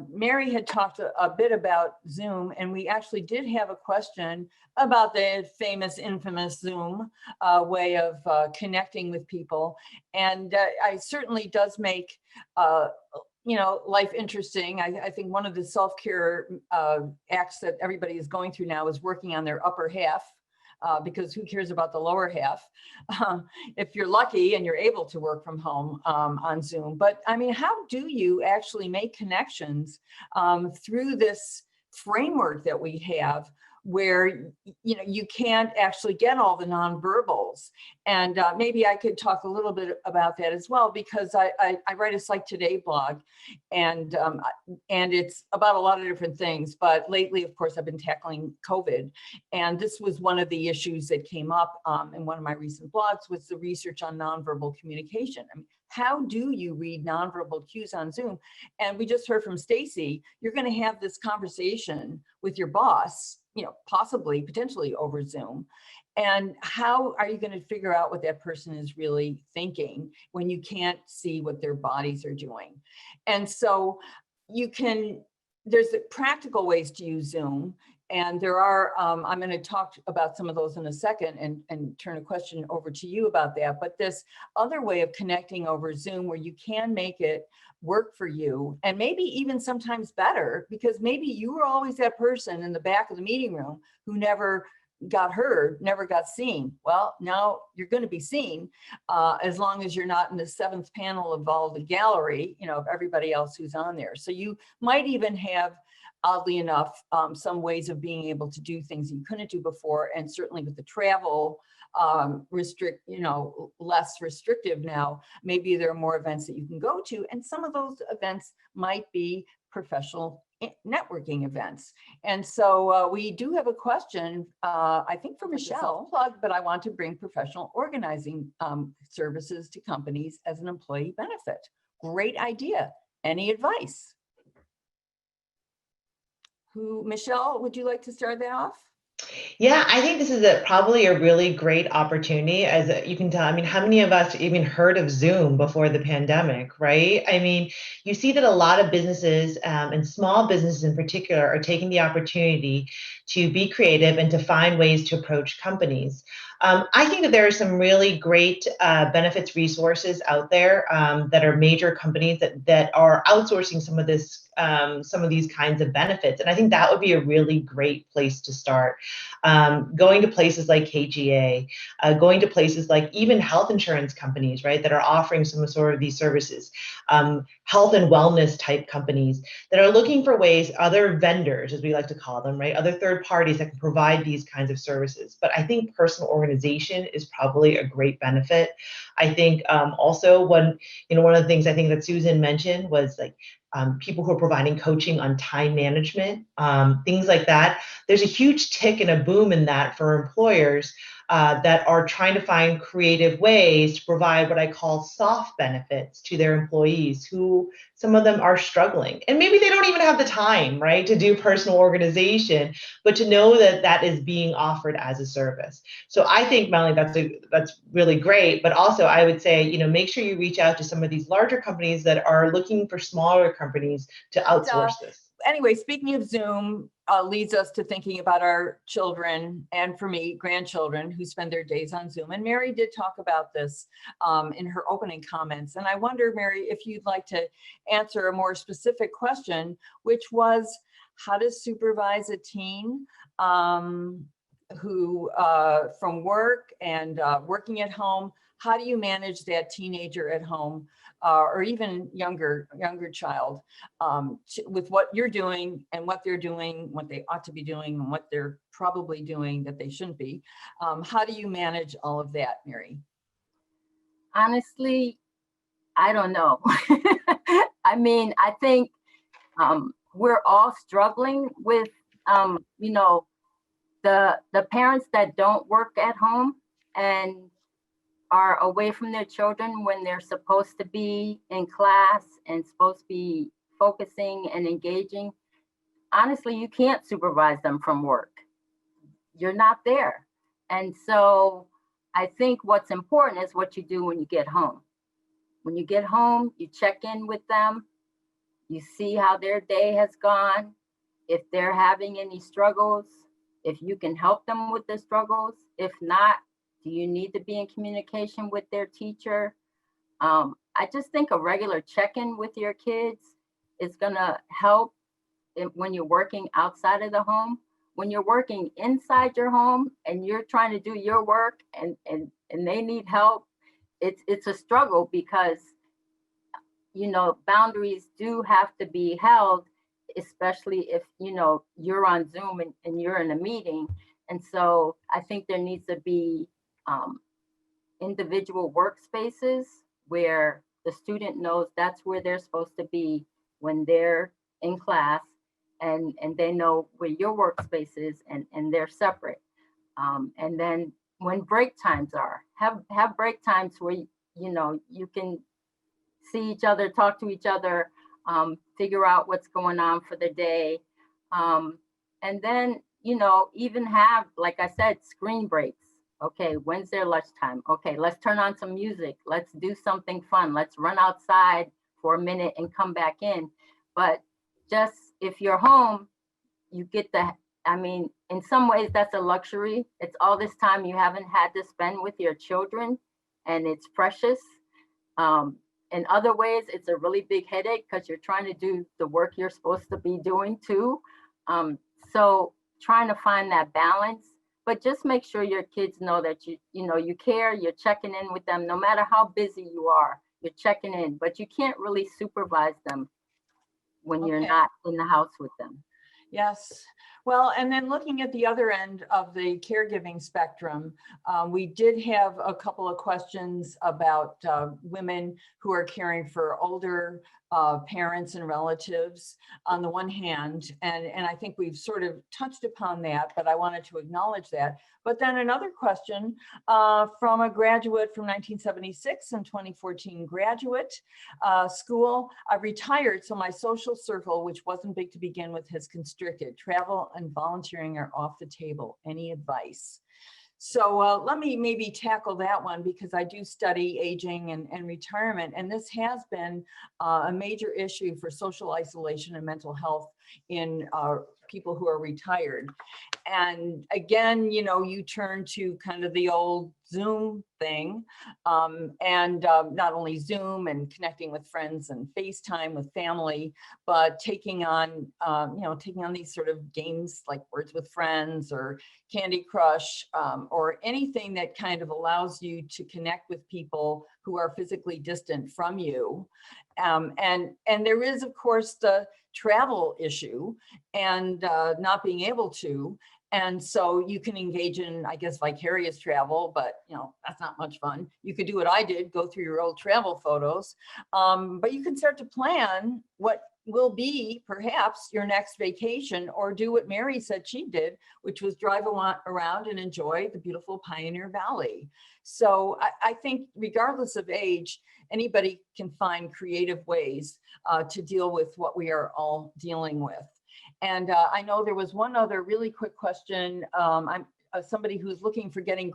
Mary had talked a bit about Zoom, and we actually did have a question about the famous, infamous Zoom way of connecting with people. And it certainly does make you know, life interesting. I think one of the self-care acts that everybody is going through now is working on their upper half. Because who cares about the lower half if you're lucky and you're able to work from home on Zoom. But I mean, how do you actually make connections through this framework that we have, where, you know, you can't actually get all the nonverbals? And maybe I could talk a little bit about that as well, because I write a Psych Today blog, and it's about a lot of different things. But lately, of course, I've been tackling COVID, and this was one of the issues that came up in one of my recent blogs, was the research on nonverbal communication. I mean, how do you read nonverbal cues on Zoom? And we just heard from Stacy, you're going to have this conversation with your boss, you know, possibly, potentially over Zoom. And how are you going to figure out what that person is really thinking when you can't see what their bodies are doing? And so there's practical ways to use Zoom. And there are, I'm going to talk about some of those in a second and turn a question over to you about that. But this other way of connecting over Zoom, where you can make it work for you, and maybe even sometimes better, because maybe you were always that person in the back of the meeting room who never got heard, never got seen. Well, now you're going to be seen, as long as you're not in the seventh panel of all the gallery, you know, of everybody else who's on there. So you might even have, oddly enough, some ways of being able to do things you couldn't do before. And certainly with the travel less restrictive now, maybe there are more events that you can go to. And some of those events might be professional networking events. And so we do have a question, I think for Michelle, but I want to bring professional organizing services to companies as an employee benefit. Great idea. Any advice? Michelle, would you like to start that off? Yeah, I think this is probably a really great opportunity. As you can tell, I mean, how many of us even heard of Zoom before the pandemic, right? I mean, you see that a lot of businesses and small businesses in particular are taking the opportunity to be creative and to find ways to approach companies. I think that there are some really great benefits resources out there that are major companies that are outsourcing some of these kinds of benefits, and I think that would be a really great place to start. Going to places like KGA, going to places like even health insurance companies, right, that are offering some sort of these services, health and wellness type companies that are looking for ways, other vendors, as we like to call them, right, other third parties that can provide these kinds of services. But I think personal organization is probably a great benefit. I think also one of the things I think that Susan mentioned was like people who are providing coaching on time management, things like that. There's a huge tick and a boom in that for employers that are trying to find creative ways to provide what I call soft benefits to their employees, who some of them are struggling. And maybe they don't even have the time, right, to do personal organization, but to know that that is being offered as a service. So I think, Melanie, that's really great. But also I would say, make sure you reach out to some of these larger companies that are looking for smaller companies to outsource this. Anyway, speaking of Zoom, leads us to thinking about our children, and for me, grandchildren who spend their days on Zoom. And Mary did talk about this in her opening comments. And I wonder, Mary, if you'd like to answer a more specific question, which was, how to supervise a teen who from work and working at home. How do you manage that teenager at home or even younger child with what you're doing and what they're doing, what they ought to be doing, and what they're probably doing that they shouldn't be? How do you manage all of that, Mary? Honestly, I don't know. I mean, I think we're all struggling with, the parents that don't work at home and are away from their children when they're supposed to be in class and supposed to be focusing and engaging. Honestly, you can't supervise them from work. You're not there. And so I think what's important is what you do when you get home. When you get home, you check in with them, you see how their day has gone, if they're having any struggles, if you can help them with the struggles. If not, do you need to be in communication with their teacher? I just think a regular check-in with your kids is gonna help when you're working outside of the home. When you're working inside your home and you're trying to do your work and they need help, it's a struggle because, boundaries do have to be held, especially if, you're on Zoom and you're in a meeting. And so I think there needs to be individual workspaces where the student knows that's where they're supposed to be when they're in class, and they know where your workspace is, and they're separate. And then when break times are, have break times where you can see each other, talk to each other, figure out what's going on for the day. And then, even have, like I said, screen breaks. Okay, when's their lunchtime? Okay, let's turn on some music. Let's do something fun. Let's run outside for a minute and come back in. But just if you're home, you get in some ways that's a luxury. It's all this time you haven't had to spend with your children, and it's precious. In other ways, it's a really big headache because you're trying to do the work you're supposed to be doing too. So trying to find that balance, but just make sure your kids know that you care, you're checking in with them, no matter how busy you are, you're checking in, but you can't really supervise them when you're not in the house with them. Yes. Well, and then looking at the other end of the caregiving spectrum, we did have a couple of questions about women who are caring for older parents and relatives on the one hand, and I think we've sort of touched upon that, but I wanted to acknowledge that. But then another question from a graduate from 1976 and 2014 graduate school. I retired, so my social circle, which wasn't big to begin with, has constricted. Travel and volunteering are off the table. Any advice? So let me maybe tackle that one, because I do study aging and retirement, and this has been a major issue for social isolation and mental health in people who are retired. And again, you know, you turn to kind of the old Zoom thing, not only Zoom and connecting with friends and FaceTime with family, but taking on these sort of games like Words with Friends or Candy Crush, or anything that kind of allows you to connect with people who are physically distant from you. And there is, of course, the travel issue and not being able to. And so you can engage in, I guess, vicarious travel, but you know, that's not much fun. You could do what I did, go through your old travel photos, but you can start to plan what will be perhaps your next vacation, or do what Mary said she did, which was drive around and enjoy the beautiful Pioneer Valley. So I think regardless of age, anybody can find creative ways to deal with what we are all dealing with. And I know there was one other really quick question. I'm somebody who's looking for getting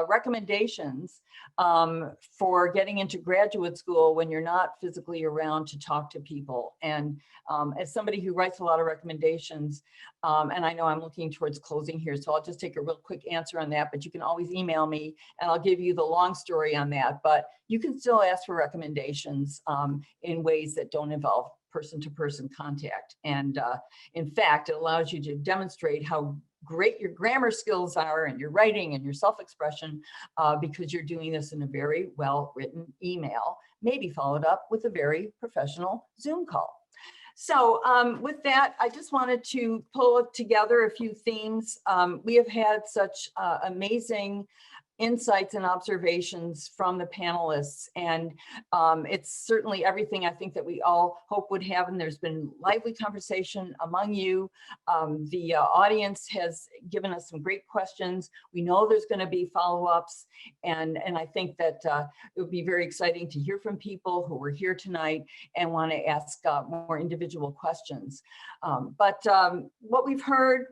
recommendations for getting into graduate school when you're not physically around to talk to people. And as somebody who writes a lot of recommendations, and I know I'm looking towards closing here, so I'll just take a real quick answer on that, but you can always email me and I'll give you the long story on that. But you can still ask for recommendations in ways that don't involve person-to-person contact. And in fact, it allows you to demonstrate how great your grammar skills are and your writing and your self-expression, because you're doing this in a very well-written email, maybe followed up with a very professional Zoom call. So with that, I just wanted to pull together a few themes. We have had such amazing insights and observations from the panelists, and it's certainly everything I think that we all hope would have. And there's been lively conversation among you. The audience has given us some great questions. We know there's going to be follow-ups, and I think that it would be very exciting to hear from people who were here tonight and want to ask more individual questions. But what we've heard,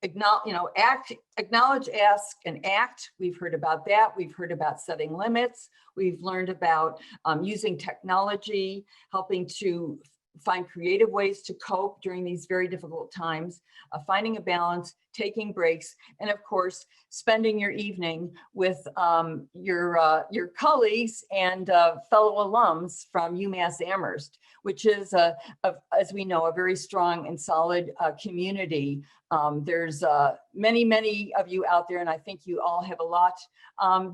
acknowledge, ask, and act. We've heard about that. We've heard about setting limits. We've learned about using technology, helping to find creative ways to cope during these very difficult times, finding a balance, taking breaks, and of course, spending your evening with your colleagues and fellow alums from UMass Amherst, which is, as we know, a very strong and solid community. There's many of you out there, and I think you all have a lot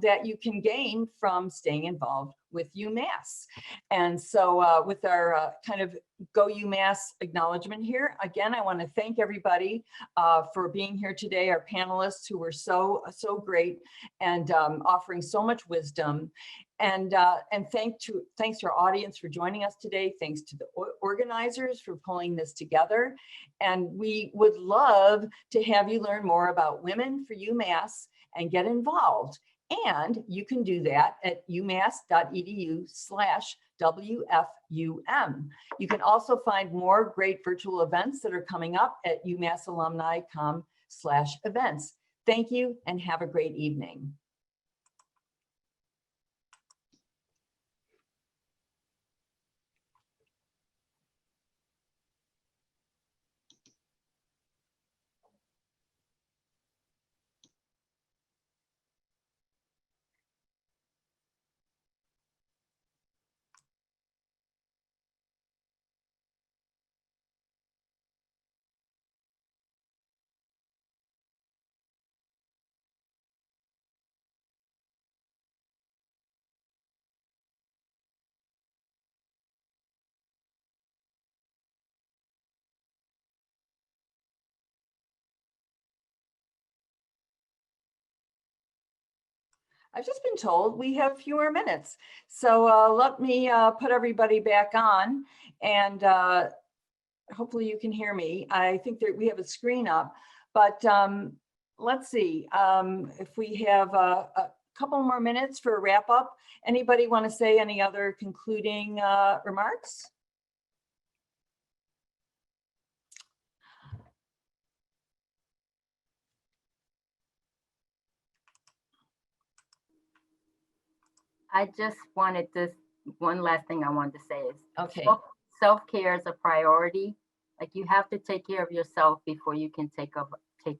that you can gain from staying involved with UMass. And so with our kind of Go UMass acknowledgement here, again, I want to thank everybody for being here today, our panelists who were so great and offering so much wisdom. And thanks to our audience for joining us today. Thanks to the organizers for pulling this together. And we would love to have you learn more about Women for UMass and get involved. And you can do that at umass.edu/WFUM. You can also find more great virtual events that are coming up at umassalumni.com/events. Thank you and have a great evening. I've just been told we have a few more minutes. So let me put everybody back on, and hopefully you can hear me. I think that we have a screen up, but let's see if we have a couple more minutes for a wrap up. Anybody want to say any other concluding remarks? I just wanted to, one last thing I wanted to say is Okay. self-care is a priority. Like you have to take care of yourself before you can take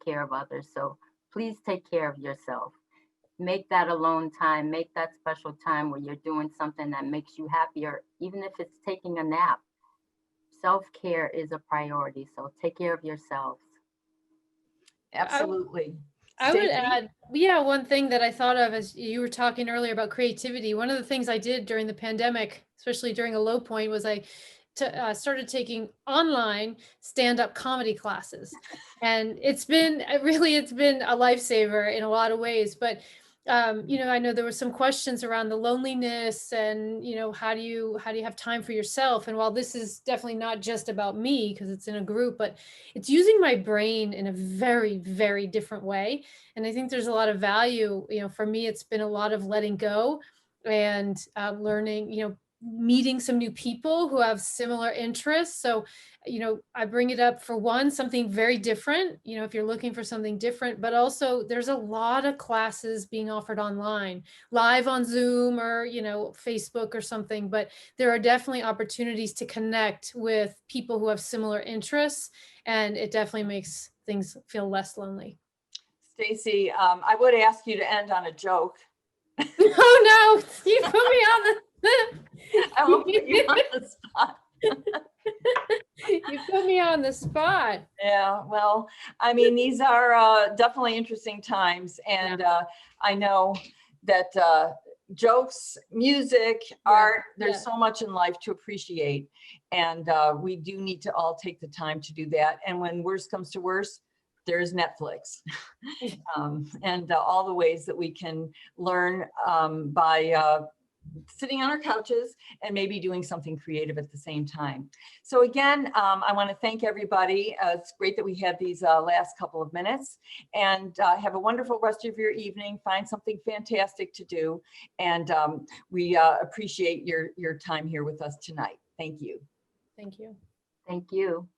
care of others. So please take care of yourself. Make that alone time, make that special time where you're doing something that makes you happier, even if it's taking a nap. Self-care is a priority, so take care of yourselves. Absolutely. I would Stacy? add, yeah, one thing that I thought of as you were talking earlier about creativity. One of the things I did during the pandemic, especially during a low point, was I started taking online stand-up comedy classes, and it's been a lifesaver in a lot of ways. But you know, I know there were some questions around the loneliness and, you know, how do you have time for yourself? And while this is definitely not just about me because it's in a group, but it's using my brain in a very, very different way. And I think there's a lot of value, you know, for me, it's been a lot of letting go and learning, you know, meeting some new people who have similar interests. So, you know, I bring it up for one, something very different, you know, if you're looking for something different, but also there's a lot of classes being offered online, live on Zoom or, you know, Facebook or something, but there are definitely opportunities to connect with people who have similar interests, and it definitely makes things feel less lonely. Stacy, I would ask you to end on a joke. Oh no, you put me on the I won't put you on the spot. you put me on the spot. Yeah, well, I mean, these are definitely interesting times. And I know that jokes, music, art, there's so much in life to appreciate. And we do need to all take the time to do that. And when worst comes to worst, there's Netflix and all the ways that we can learn by sitting on our couches and maybe doing something creative at the same time. So again, I want to thank everybody. It's great that we had these last couple of minutes, and have a wonderful rest of your evening. Find something fantastic to do. And we appreciate your time here with us tonight. Thank you. Thank you. Thank you.